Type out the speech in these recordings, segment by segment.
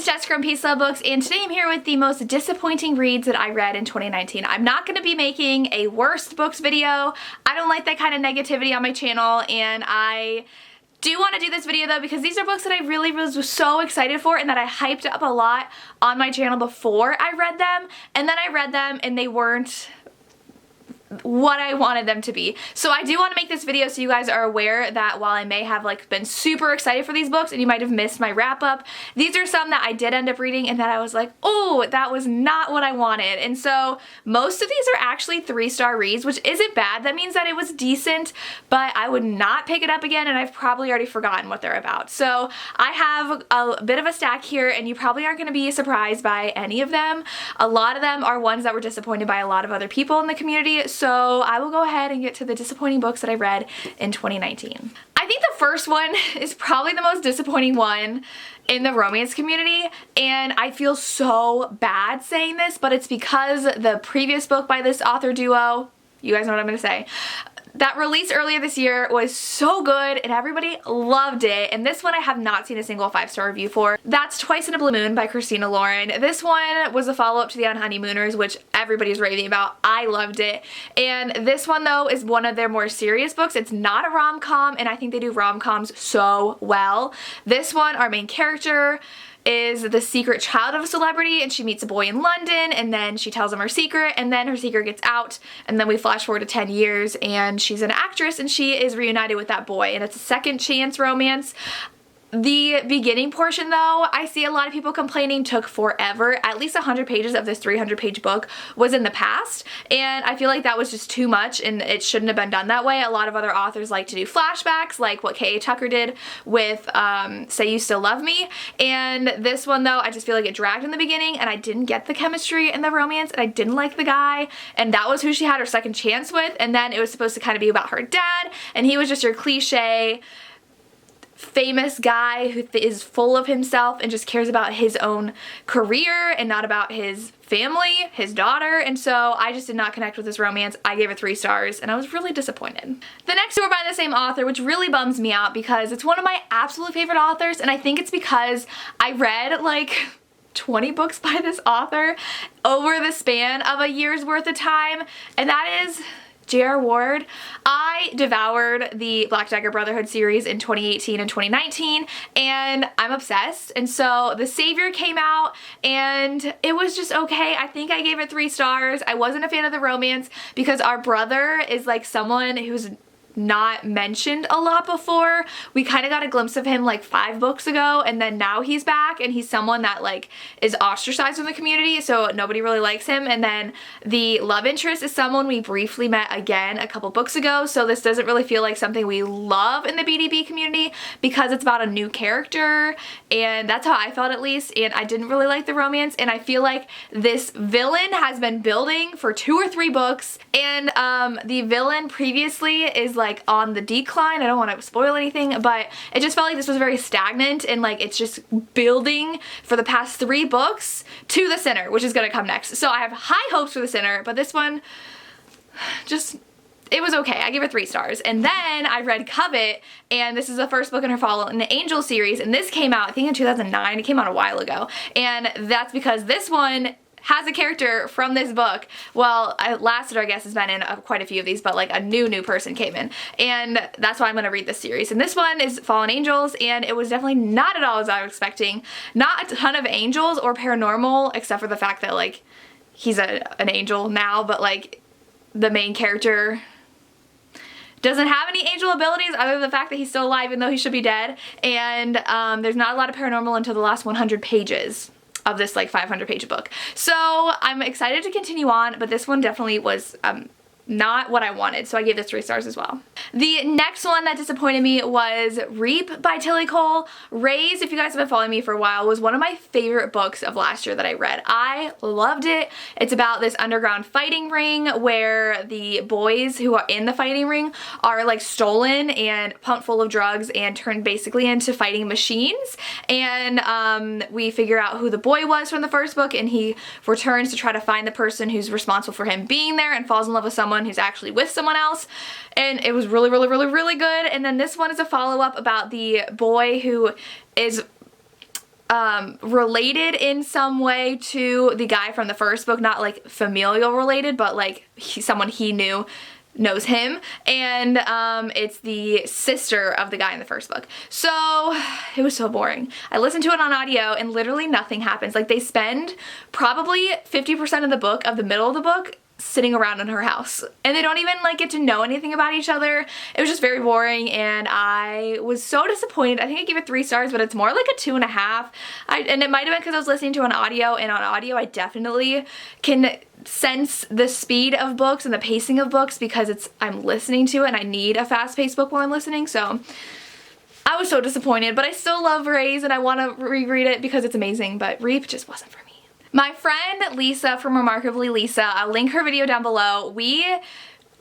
it's Jessica from Peace Love Books, and today I'm here with the most disappointing reads that I read in 2019. I'm not going to be making a worst books video. I don't like that kind of negativity on my channel, and I do want to do this video though because these are books that I really was so excited for and that I hyped up a lot on my channel before I read them, and then I read them and they weren't what I wanted them to be. So I do want to make this video so you guys are aware that while I may have been super excited for these books and you might have missed my wrap up, these are some that I did end up reading and that I was like, oh, that was not what I wanted. And so most of these are actually 3-star reads, which isn't bad. That means that it was decent, but I would not pick it up again, and I've probably already forgotten what they're about. So I have a bit of a stack here, and you probably aren't going to be surprised by any of them. A lot of them are ones that were disappointed by a lot of other people in the community. So I will go ahead and get to the disappointing books that I read in 2019. I think the first one is probably the most disappointing one in the romance community, and I feel so bad saying this, but it's because the previous book by this author duo, you guys know what I'm going to say, that released earlier this year was so good and everybody loved it, and this one I have not seen a single 5-star review for. That's Twice in a Blue Moon by Christina Lauren. This one was a follow-up to The Unhoneymooners, which everybody's raving about. I loved it. And this one though is one of their more serious books. It's not a rom-com, and I think they do rom-coms so well. This one, our main character is the secret child of a celebrity, and she meets a boy in London, and then she tells him her secret, and then her secret gets out, and then we flash forward to 10 years and she's an actress and she is reunited with that boy, and it's a second chance romance. The beginning portion though, I see a lot of people complaining took forever. At least 100 pages of this 300-page book was in the past, and I feel like that was just too much and it shouldn't have been done that way. A lot of other authors like to do flashbacks, like what K.A. Tucker did with Say You Still Love Me, and this one though, I just feel like it dragged in the beginning and I didn't get the chemistry and the romance, and I didn't like the guy, and that was who she had her second chance with, and then it was supposed to kind of be about her dad, and he was just your cliche famous guy who is full of himself and just cares about his own career and not about his family, his daughter, and so I just did not connect with this romance. I gave it 3 stars and I was really disappointed. The next two are by the same author, which really bums me out because it's one of my absolute favorite authors, and I think it's because I read like 20 books by this author over the span of a year's worth of time, and that is J.R. Ward. I devoured the Black Dagger Brotherhood series in 2018 and 2019, and I'm obsessed. And so The Savior came out and it was just okay. I think I gave it 3 stars. I wasn't a fan of the romance because our brother is like someone who's not mentioned a lot before. We kind of got a glimpse of him like 5 books ago, and then now he's back and he's someone that like is ostracized from the community, so nobody really likes him. And then the love interest is someone we briefly met again a couple books ago, so this doesn't really feel like something we love in the BDB community because it's about a new character, and that's how I felt at least, and I didn't really like the romance, and I feel like this villain has been building for 2 or 3 books, and the villain previously is like on the decline. I don't want to spoil anything, but it just felt like this was very stagnant and like it's just building for the past 3 books to The Sinner, which is going to come next. So I have high hopes for The Sinner, but this one just, it was okay. I gave it 3 stars. And then I read Covet, and this is the first book in her Fallen Angel series, and this came out I think in 2009. It came out a while ago, and that's because this one has a character from this book. Well, Lasseter, I guess, has been in quite a few of these, but like a new person came in, and that's why I'm going to read this series. And this one is Fallen Angels, and it was definitely not at all as I was expecting. Not a ton of angels or paranormal, except for the fact that like he's an angel now, but like the main character doesn't have any angel abilities other than the fact that he's still alive even though he should be dead, and there's not a lot of paranormal until the last 100 pages of this like 500-page book. So I'm excited to continue on, but this one definitely was not what I wanted, so I gave this 3 stars as well. The next one that disappointed me was Reap by Tilly Cole. Raise, if you guys have been following me for a while, was one of my favorite books of last year that I read. I loved it. It's about this underground fighting ring where the boys who are in the fighting ring are like stolen and pumped full of drugs and turned basically into fighting machines, and we figure out who the boy was from the first book, and he returns to try to find the person who's responsible for him being there and falls in love with someone who's actually with someone else, and it was really good. And then this one is a follow-up about the boy who is related in some way to the guy from the first book, not like familial related, but like someone he knew knows him, and it's the sister of the guy in the first book. So it was so boring. I listened to it on audio and literally nothing happens. Like, they spend probably 50% of the book, of the middle of the book, sitting around in her house, and they don't even like get to know anything about each other. It was just very boring, and I was so disappointed. I think I gave it 3 stars, but it's more like a 2.5. And it might have been because I was listening to an audio, and on audio I definitely can sense the speed of books and the pacing of books because I'm listening to it and I need a fast-paced book while I'm listening. So I was so disappointed, but I still love Raise and I want to reread it because it's amazing, but Reap just wasn't for me. My friend Lisa from Remarkably Lisa, I'll link her video down below. We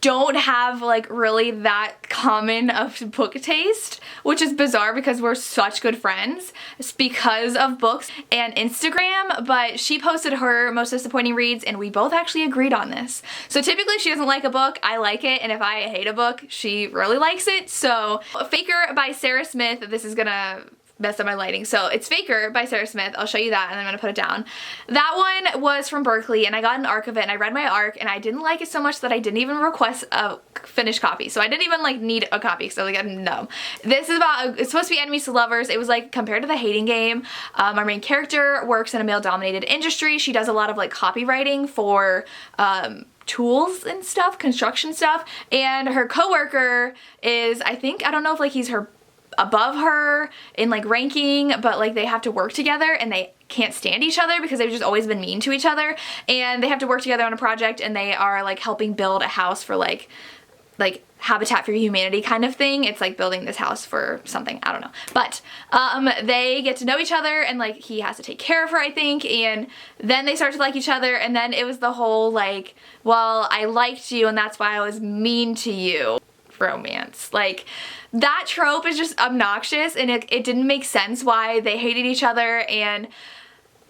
don't have like really that common of book taste, which is bizarre because we're such good friends. It's because of books and Instagram, but she posted her most disappointing reads and we both actually agreed on this. So typically she doesn't like a book, I like it, and if I hate a book, she really likes it. So Faker by Sarah Smith, this is gonna messed up my lighting. So it's Faker by Sarah Smith. I'll show you that and I'm gonna put it down. That one was from Berkeley and I got an ARC of it and I read my ARC and I didn't like it so much that I didn't even request a finished copy. So I didn't even like need a copy. So like, no. This is about, it's supposed to be enemies to lovers. It was like compared to The Hating Game. Our main character works in a male dominated industry. She does a lot of like copywriting for tools and stuff, construction stuff. And her coworker is, I don't know if like he's her above her in like ranking, but like they have to work together and they can't stand each other because they've just always been mean to each other, and they have to work together on a project and they are like helping build a house for like Habitat for Humanity kind of thing. It's like building this house for something, I don't know. But they get to know each other and like he has to take care of her, I think, and then they start to like each other, and then it was the whole like, well, I liked you and that's why I was mean to you romance. Like, that trope is just obnoxious, and it didn't make sense why they hated each other, and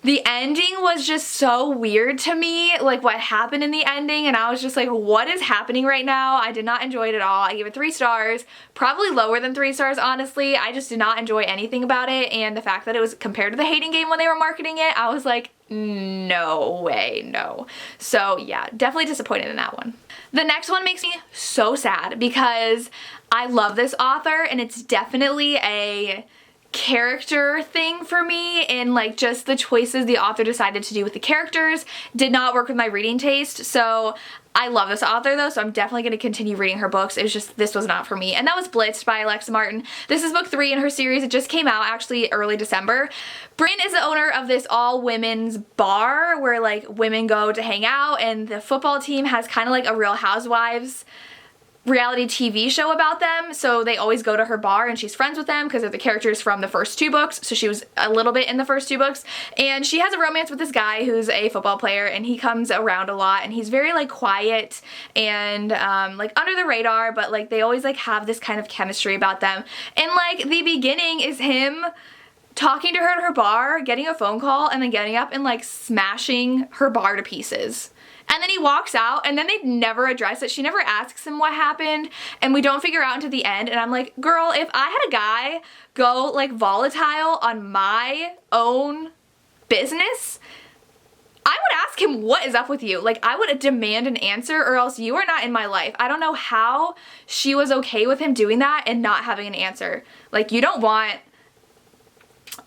the ending was just so weird to me, like what happened in the ending, and I was just like, what is happening right now? I did not enjoy it at all. I gave it 3 stars, probably lower than 3 stars, honestly. I just did not enjoy anything about it, and the fact that it was compared to The Hating Game when they were marketing it, I was like, no way, no. So yeah, definitely disappointed in that one. The next one makes me so sad because I love this author and it's definitely a character thing for me, and like just the choices the author decided to do with the characters did not work with my reading taste. So I love this author though, so I'm definitely going to continue reading her books. It was just, this was not for me. And that was Blitzed by Alexa Martin. This is book 3 in her series. It just came out actually early December. Bryn is the owner of this all women's bar where like women go to hang out, and the football team has kind of like a Real Housewives reality TV show about them, so they always go to her bar and she's friends with them because they're the characters from the first 2 books, so she was a little bit in the first 2 books, and she has a romance with this guy who's a football player, and he comes around a lot and he's very like quiet and like under the radar, but like they always like have this kind of chemistry about them, and like the beginning is him talking to her at her bar, getting a phone call, and then getting up and like smashing her bar to pieces. And then he walks out, and then they never address it. She never asks him what happened, and we don't figure out until the end. And I'm like, girl, if I had a guy go like volatile on my own business, I would ask him, what is up with you? Like, I would demand an answer, or else you are not in my life. I don't know how she was okay with him doing that and not having an answer. Like, you don't want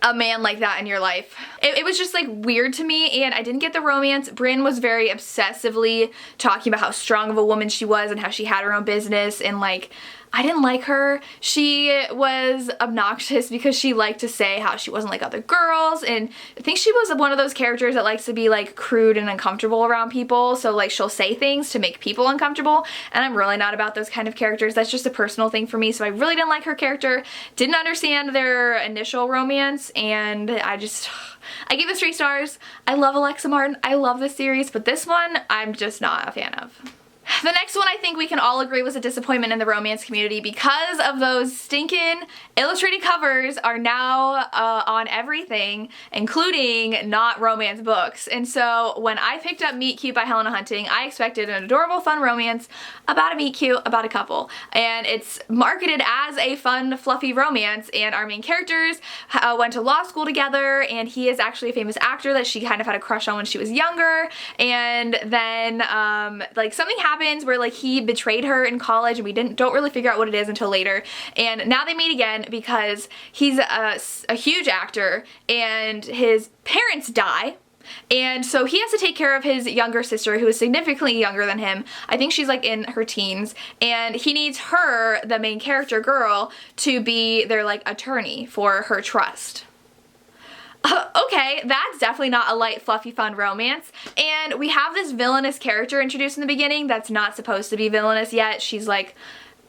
a man like that in your life. It was just like weird to me, and I didn't get the romance. Bryn was very obsessively talking about how strong of a woman she was and how she had her own business, and like, I didn't like her. She was obnoxious because she liked to say how she wasn't like other girls, and I think she was one of those characters that likes to be like crude and uncomfortable around people, so like she'll say things to make people uncomfortable, and I'm really not about those kind of characters. That's just a personal thing for me, so I really didn't like her character, didn't understand their initial romance, and I gave this 3 stars. I love Alexa Martin, I love this series, but this one I'm just not a fan of. The next one I think we can all agree was a disappointment in the romance community because of those stinking illustrated covers are now on everything, including not romance books. And so when I picked up Meet Cute by Helena Hunting, I expected an adorable, fun romance about a meet cute, about a couple. And it's marketed as a fun, fluffy romance, and our main characters went to law school together, and he is actually a famous actor that she kind of had a crush on when she was younger. And then like something happened where like he betrayed her in college, and we don't really figure out what it is until later. And now they meet again because he's a huge actor and his parents die. And so he has to take care of his younger sister, who is significantly younger than him. I think she's like in her teens, and he needs her, the main character girl, to be their like attorney for her trust. Okay, that's definitely not a light, fluffy, fun romance. And we have this villainous character introduced in the beginning that's not supposed to be villainous yet. She's like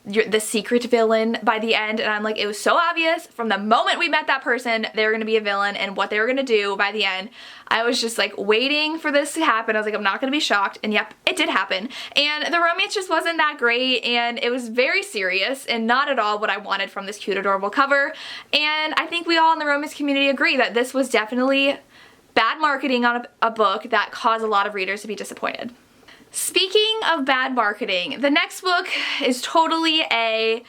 the secret villain by the end, and I'm like, it was so obvious from the moment we met that person they were gonna be a villain and what they were gonna do by the end. I was just like waiting for this to happen. I was like, I'm not gonna be shocked, and yep, it did happen. And the romance just wasn't that great, and it was very serious and not at all what I wanted from this cute, adorable cover. And I think we all in the romance community agree that this was definitely bad marketing on a book that caused a lot of readers to be disappointed. Speaking of bad marketing, the next book is totally a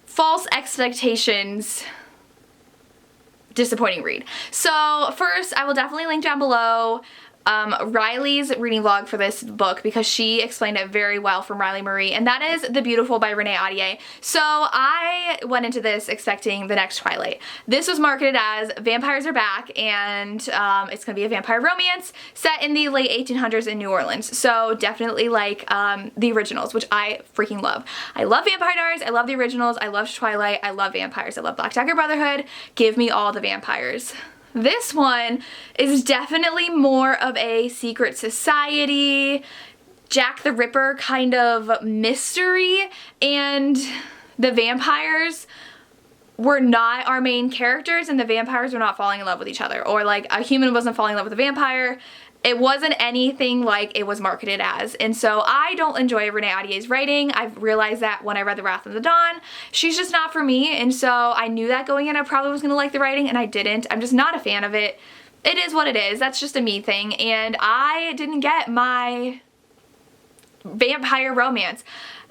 false expectations disappointing read. So first, I will definitely link down below Riley's reading log for this book because she explained it very well from Riley Marie, and that is The Beautiful by Renee Ahdieh. So I went into this expecting the next Twilight. This was marketed as vampires are back, and it's gonna be a vampire romance set in the late 1800s in New Orleans. So definitely like the originals, which I freaking love. I love Vampire Diaries, I love the originals, I love Twilight, I love vampires, I love Black Dagger Brotherhood. Give me all the vampires. This one is definitely more of a secret society, Jack the Ripper kind of mystery, and the vampires were not our main characters, and the vampires were not falling in love with each other, or like a human wasn't falling in love with a vampire. It wasn't anything like it was marketed as, and so I don't enjoy Renee Ahdieh's writing. I've realized that when I read The Wrath of the Dawn. She's just not for me, and so I knew that going in I probably was gonna like the writing, and I didn't. I'm just not a fan of it. It is what it is. That's just a me thing, and I didn't get my vampire romance.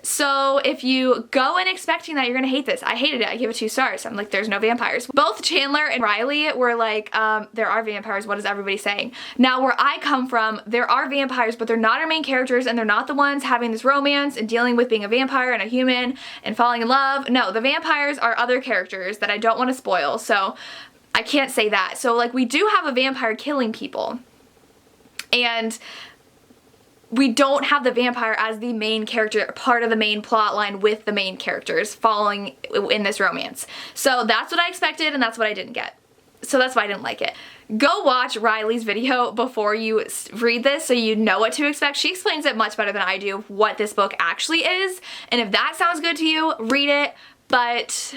So if you go in expecting that, you're gonna hate this. I hated it. I gave it 2 stars. I'm like, there's no vampires. Both Chandler and Riley were like, there are vampires. What is everybody saying? Now, where I come from, there are vampires, but they're not our main characters, and they're not the ones having this romance and dealing with being a vampire and a human and falling in love. No, the vampires are other characters that I don't want to spoil, so I can't say that. So like, we do have a vampire killing people, and we don't have the vampire as the main character, part of the main plot line with the main characters following in this romance. So that's what I expected, and that's what I didn't get. So that's why I didn't like it. Go watch Riley's video before you read this so you know what to expect. She explains it much better than I do what this book actually is, and if that sounds good to you, read it, but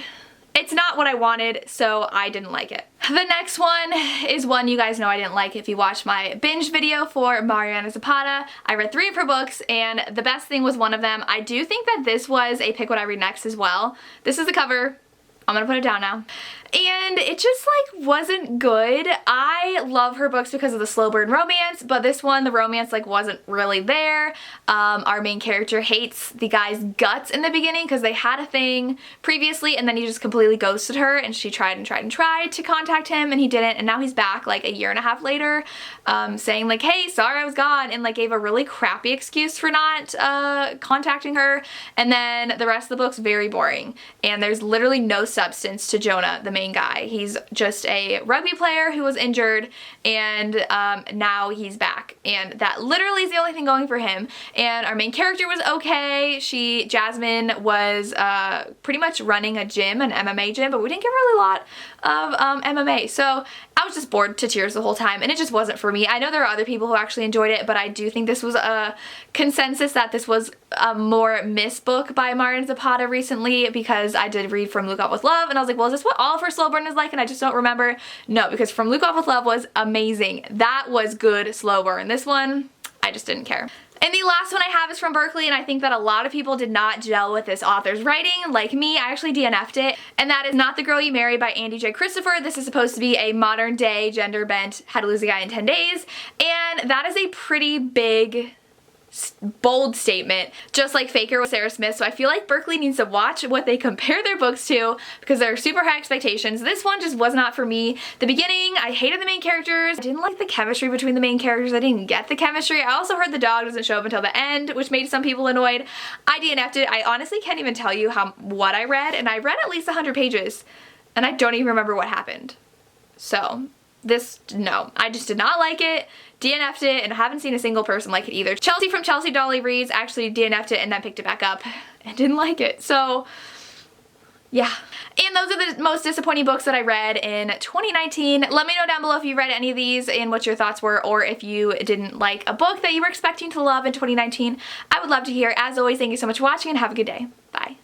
it's not what I wanted, so I didn't like it. The next one is one you guys know I didn't like if you watched my binge video for Mariana Zapata. I read 3 of her books, and The Best Thing was one of them. I do think that this was a pick what I read next as well. This is the cover. I'm gonna put it down now. And it just like wasn't good. I love her books because of the slow burn romance, but this one, the romance like wasn't really there. Our main character hates the guy's guts in the beginning because they had a thing previously, and then he just completely ghosted her, and she tried and tried and tried to contact him, and he didn't, and now he's back like a year and a half later, saying like, hey, sorry I was gone, and like gave a really crappy excuse for not contacting her. And then the rest of the book's very boring, and there's literally no substance to Jonah, the main guy. He's just a rugby player who was injured, and now he's back, and that literally is the only thing going for him. And our main character was okay. Jasmine was pretty much running a gym, an MMA gym, but we didn't get really a lot of MMA, so I was just bored to tears the whole time, and it just wasn't for me. I know there are other people who actually enjoyed it, but I do think this was a consensus that this was a more missed book by Mariana Zapata recently, because I did read From Luke Off With Love, and I was like, well, is this what all of her slow burn is like? And I just don't remember. No, because From Luke Off With Love was amazing. That was good slow burn. This one, I just didn't care. And the last one I have is from Berkeley, and I think that a lot of people did not gel with this author's writing. Like me, I actually DNF'd it, and that is Not the Girl You Marry by Andy J. Christopher. This is supposed to be a modern day, gender bent, How to Lose a Guy in 10 Days, and that is a pretty big, bold statement, just like Faker with Sarah Smith. So I feel like Berkeley needs to watch what they compare their books to, because they're super high expectations. This one just was not for me. The beginning, I hated the main characters. I didn't like the chemistry between the main characters. I didn't get the chemistry. I also heard the dog doesn't show up until the end, which made some people annoyed. I DNF'd it. I honestly can't even tell you what I read, and I read at least 100 pages, and I don't even remember what happened. So no, I just did not like it, DNF'd it, and I haven't seen a single person like it either. Chelsea from Chelsea Dolly Reads actually DNF'd it and then picked it back up and didn't like it. So yeah. And those are the most disappointing books that I read in 2019. Let me know down below if you read any of these and what your thoughts were, or if you didn't like a book that you were expecting to love in 2019. I would love to hear. As always, thank you so much for watching and have a good day. Bye.